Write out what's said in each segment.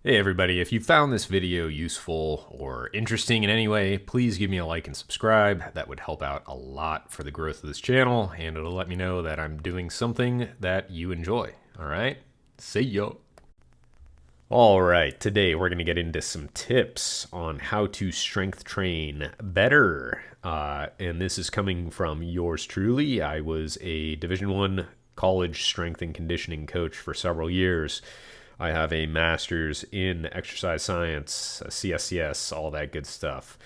Hey everybody, if you found this video useful or interesting in any way, please give me a like and subscribe. That would help out a lot for the growth of this channel, and it'll let me know that I'm doing something that you enjoy. All right? See ya. All right, today we're going to get into some tips on how to strength train better. And this is coming from yours truly. I was a Division One college strength and conditioning coach for several years. I have a master's in exercise science, a CSCS, all that good stuff.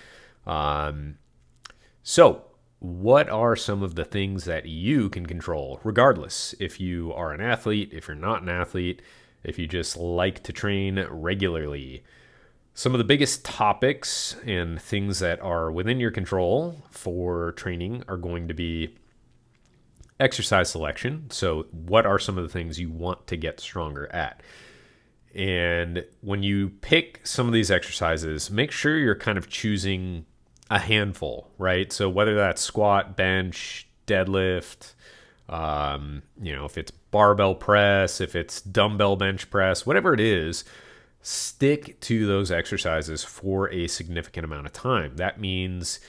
So, what are some of the things that you can control, regardless if you are an athlete, if you're not an athlete, if you just like to train regularly? Some of the biggest topics and things that are within your control for training are going to be exercise selection. So, what are some of the things you want to get stronger at? And when you pick some of these exercises, make sure you're kind of choosing a handful, right? So whether that's squat, bench, deadlift, if it's barbell press, if it's dumbbell bench press, whatever it is, stick to those exercises for a significant amount of time. That means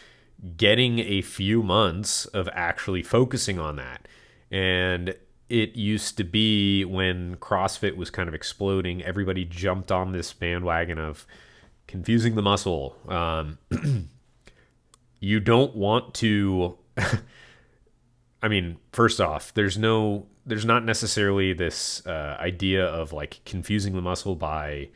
getting a few months of actually focusing on that. And it used to be when CrossFit was kind of exploding, everybody jumped on this bandwagon of confusing the muscle. You don't want to. First off, there's not necessarily this idea of like confusing the muscle by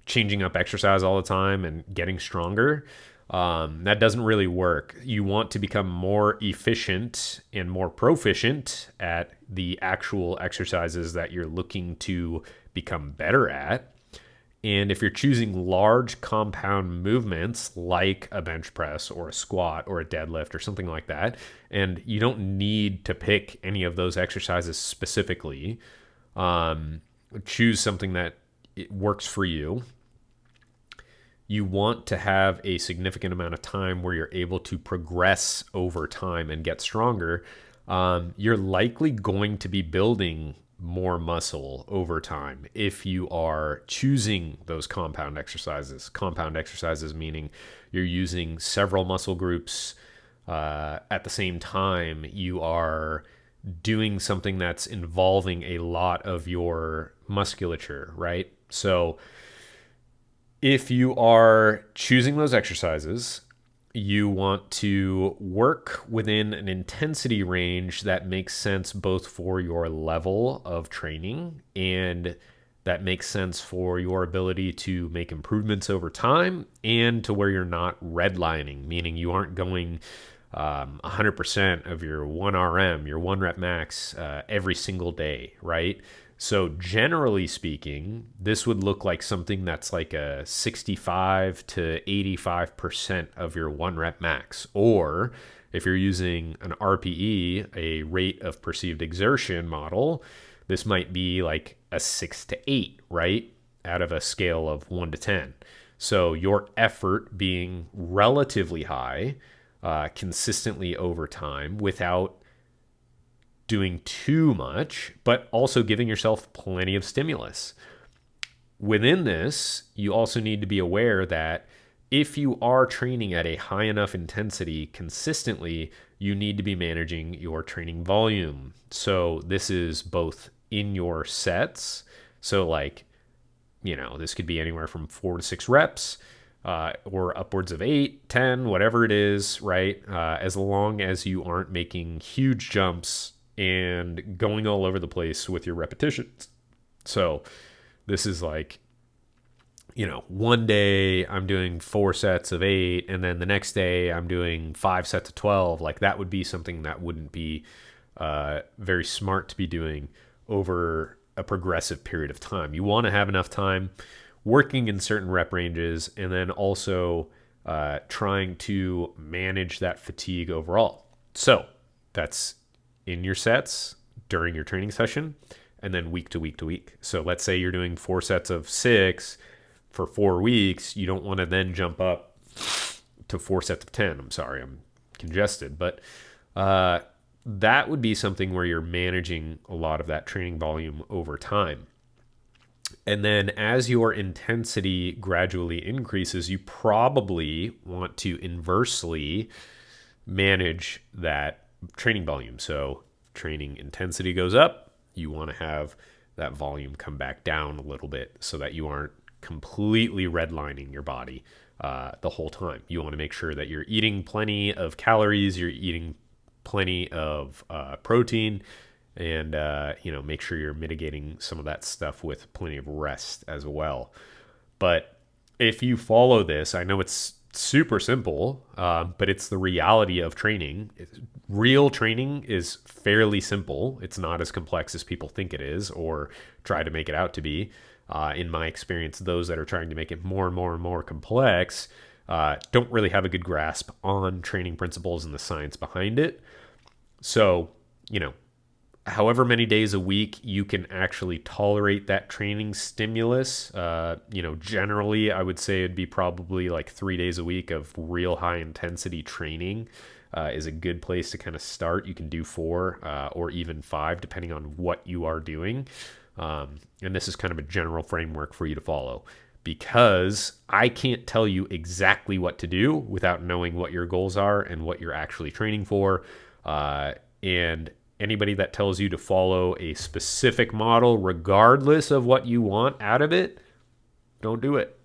changing up exercise all the time and getting stronger. That doesn't really work. You want to become more efficient and more proficient at the actual exercises that you're looking to become better at. And if you're choosing large compound movements like a bench press or a squat or a deadlift or something like that, and you don't need to pick any of those exercises specifically, choose something that it works for you. You want to have a significant amount of time where you're able to progress over time and get stronger. You're likely going to be building more muscle over time if you are choosing those compound exercises. Compound exercises meaning you're using several muscle groups at the same time. You are doing something that's involving a lot of your musculature, right? So if you are choosing those exercises, you want to work within an intensity range that makes sense both for your level of training and that makes sense for your ability to make improvements over time and to where you're not redlining, meaning you aren't going 100% of your 1RM, your 1 rep max every single day, right? So generally speaking, this would look like something that's like a 65 to 85% of your 1 rep max. Or if you're using an RPE, a rate of perceived exertion model, this might be like a 6 to 8, right? Out of a scale of 1 to 10. So your effort being relatively high, consistently over time without doing too much, but also giving yourself plenty of stimulus. Within this, you also need to be aware that if you are training at a high enough intensity consistently, you need to be managing your training volume. So this is both in your sets. So this could be anywhere from 4 to 6 reps, or upwards of 8, 10, whatever it is, right? As long as you aren't making huge jumps and going all over the place with your repetitions. So this is like, one day I'm doing 4 sets of 8, and then the next day I'm doing 5 sets of 12. Like that would be something that wouldn't be very smart to be doing over a progressive period of time. You want to have enough time working in certain rep ranges and then also trying to manage that fatigue overall. So that's in your sets during your training session and then week to week to week. So let's say you're doing 4 sets of 6 for 4 weeks. You don't want to then jump up to 4 sets of 10. I'm sorry, I'm congested. But that would be something where you're managing a lot of that training volume over time. And then as your intensity gradually increases, you probably want to inversely manage that training volume. So training intensity goes up, you want to have that volume come back down a little bit so that you aren't completely redlining your body the whole time. You want to make sure that you're eating plenty of calories, you're eating plenty of protein, and make sure you're mitigating some of that stuff with plenty of rest as well. But if you follow this, I know it's super simple, but it's the reality of training. Real training is fairly simple. It's not as complex as people think it is or try to make it out to be. In my experience, those that are trying to make it more and more and more complex don't really have a good grasp on training principles and the science behind it. So, however many days a week you can actually tolerate that training stimulus. Generally, I would say it'd be probably like 3 days a week of real high intensity training is a good place to kind of start. You can do 4 or even 5, depending on what you are doing. And this is kind of a general framework for you to follow, because I can't tell you exactly what to do without knowing what your goals are and what you're actually training for. And anybody that tells you to follow a specific model, regardless of what you want out of it, don't do it.